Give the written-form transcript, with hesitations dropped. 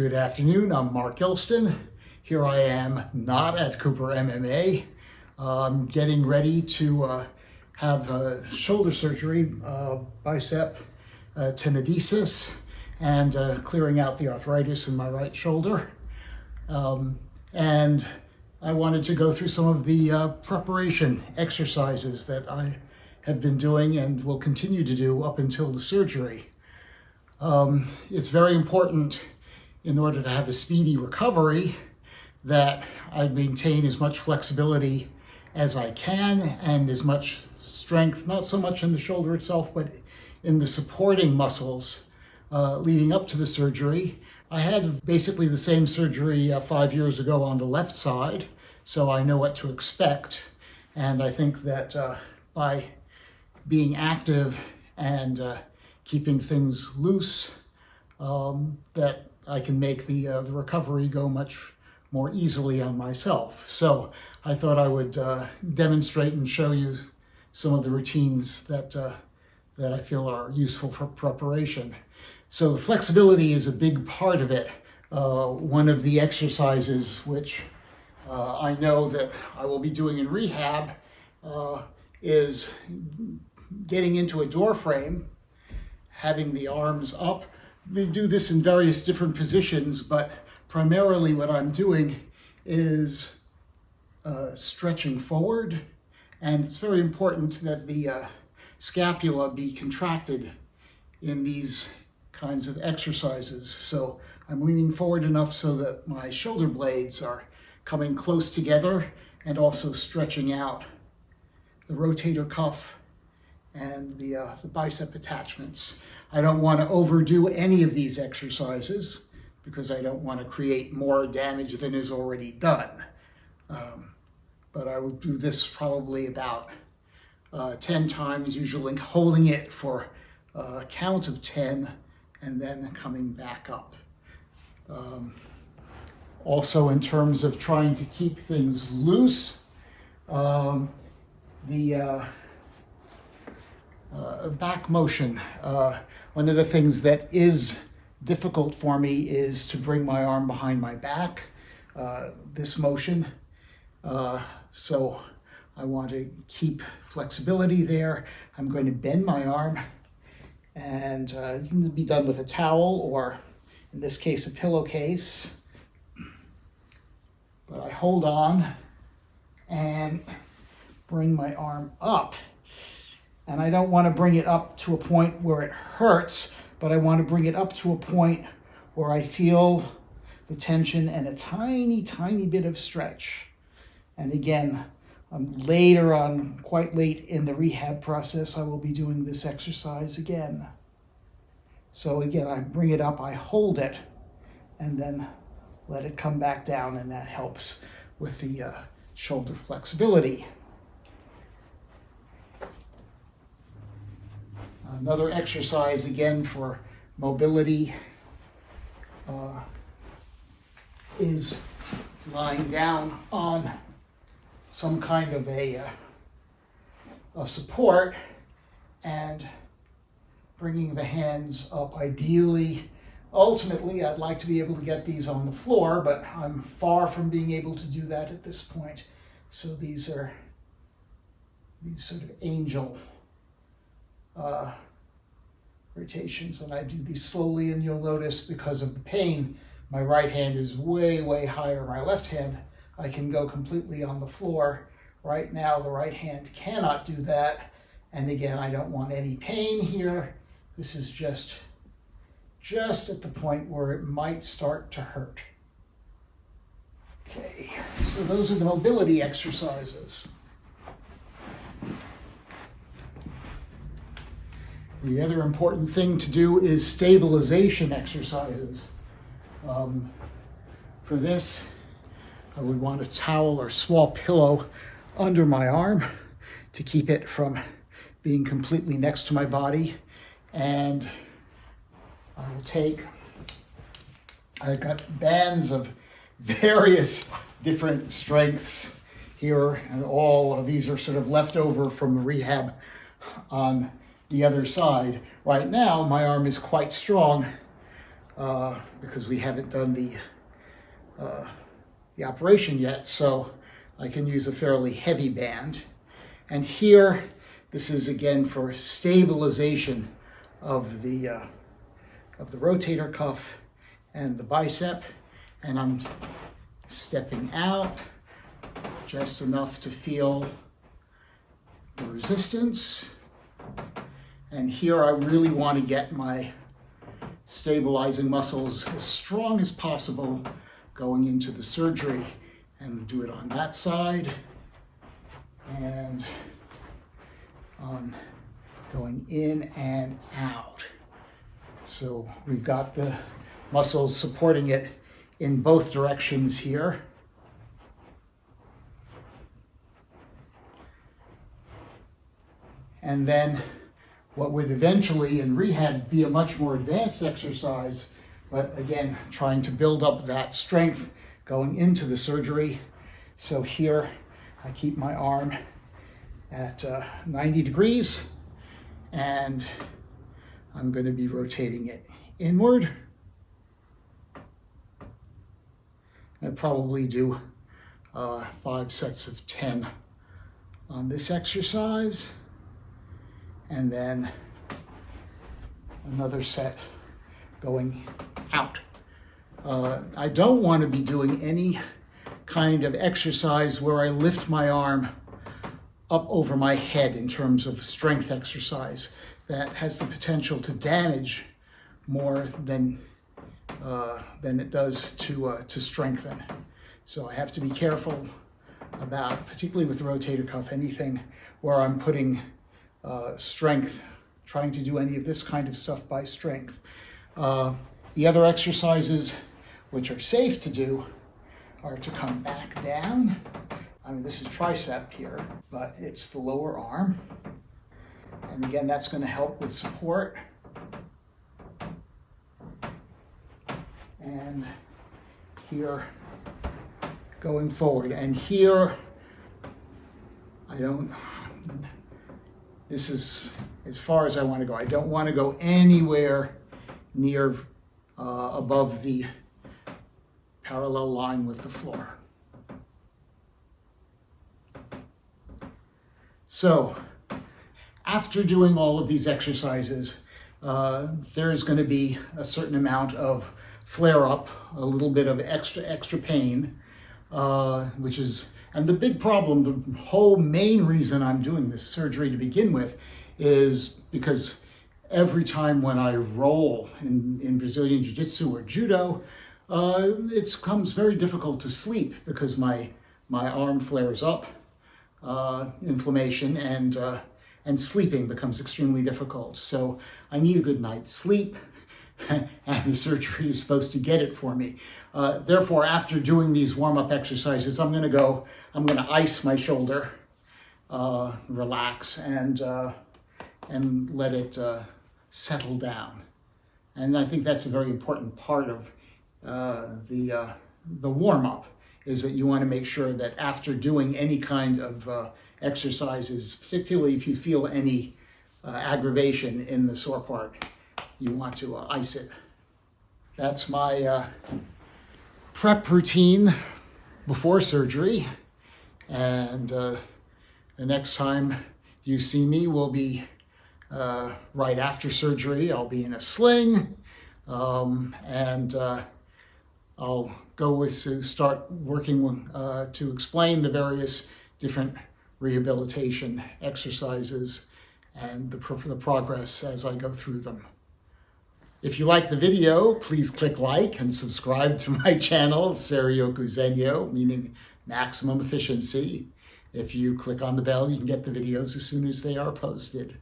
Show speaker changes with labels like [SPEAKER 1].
[SPEAKER 1] Good afternoon, I'm Mark Gilston. Here I am, not at Cooper MMA. I'm getting ready to have shoulder surgery, bicep tenodesis, and clearing out the arthritis in my right shoulder. And I wanted to go through some of the preparation exercises that I have been doing and will continue to do up until the surgery. It's very important in order to have a speedy recovery that I maintain as much flexibility as I can and as much strength, not so much in the shoulder itself, but in the supporting muscles leading up to the surgery. I had basically the same surgery 5 years ago on the left side, so I know what to expect. And I think that by being active and keeping things loose, that I can make the recovery go much more easily on myself. So I thought I would demonstrate and show you some of the routines that I feel are useful for preparation. So the flexibility is a big part of it. One of the exercises which I know that I will be doing in rehab is getting into a door frame, having the arms up. We do this in various different positions, but primarily what I'm doing is stretching forward, and it's very important that the scapula be contracted in these kinds of exercises. So I'm leaning forward enough so that my shoulder blades are coming close together and also stretching out the rotator cuff and the bicep attachments. I don't want to overdo any of these exercises because I don't want to create more damage than is already done. But I will do this probably about 10 times, usually holding it for a count of 10 and then coming back up. Also, in terms of trying to keep things loose, back motion. One of the things that is difficult for me is to bring my arm behind my back, this motion. So I want to keep flexibility there. I'm going to bend my arm, and it can be done with a towel or, in this case, a pillowcase. But I hold on and bring my arm up. And I don't want to bring it up to a point where it hurts, but I want to bring it up to a point where I feel the tension and a tiny, tiny bit of stretch. And again, later on, quite late in the rehab process, I will be doing this exercise again. So again, I bring it up, I hold it, and then let it come back down, and that helps with the shoulder flexibility. Another exercise, again, for mobility is lying down on some kind of a support and bringing the hands up. Ideally, ultimately, I'd like to be able to get these on the floor, but I'm far from being able to do that at this point. So these are these sort of angel rotations, and I do these slowly, and you'll notice because of the pain, my right hand is way, way higher. My left hand, I can go completely on the floor. Right now, the right hand cannot do that. And again, I don't want any pain here. This is just at the point where it might start to hurt. Okay, so those are the mobility exercises. The other important thing to do is stabilization exercises. For this, I would want a towel or small pillow under my arm to keep it from being completely next to my body. And I've got bands of various different strengths here, and all of these are sort of left over from the rehab on the other side. Right now, my arm is quite strong, because we haven't done the operation yet, so I can use a fairly heavy band. And here, this is again for stabilization of the rotator cuff and the bicep, and I'm stepping out just enough to feel the resistance. And here I really want to get my stabilizing muscles as strong as possible going into the surgery, and do it on that side and on going in and out. So we've got the muscles supporting it in both directions here. And then what would eventually in rehab be a much more advanced exercise, but again, trying to build up that strength going into the surgery. So here I keep my arm at 90 degrees, and I'm going to be rotating it inward. I'd probably do 5 sets of 10 on this exercise, and then another set going out. I don't want to be doing any kind of exercise where I lift my arm up over my head in terms of strength exercise. That has the potential to damage more than it does to strengthen. So I have to be careful about, particularly with the rotator cuff, anything where I'm putting strength, trying to do any of this kind of stuff by strength. The other exercises which are safe to do are to come back down. I mean, this is tricep here, but it's the lower arm. And again, that's going to help with support. And here, going forward. And here, this is as far as I want to go. I don't want to go anywhere near above the parallel line with the floor. So, after doing all of these exercises, there's going to be a certain amount of flare-up, a little bit of extra pain, which is, and the big problem, the whole main reason I'm doing this surgery to begin with is because every time when I roll in Brazilian Jiu-Jitsu or Judo, it becomes very difficult to sleep because my arm flares up, inflammation, and sleeping becomes extremely difficult. So I need a good night's sleep, and the surgery is supposed to get it for me. Therefore, after doing these warm-up exercises, I'm going to ice my shoulder, relax, and let it settle down. And I think that's a very important part of the warm-up, is that you want to make sure that after doing any kind of exercises, particularly if you feel any aggravation in the sore part, you want to ice it. That's my prep routine before surgery, and the next time you see me will be right after surgery. I'll be in a sling, and I'll go to start working to explain the various different rehabilitation exercises and the progress as I go through them. If you like the video, please click like and subscribe to my channel, Serioku Zenyo, meaning maximum efficiency. If you click on the bell, you can get the videos as soon as they are posted.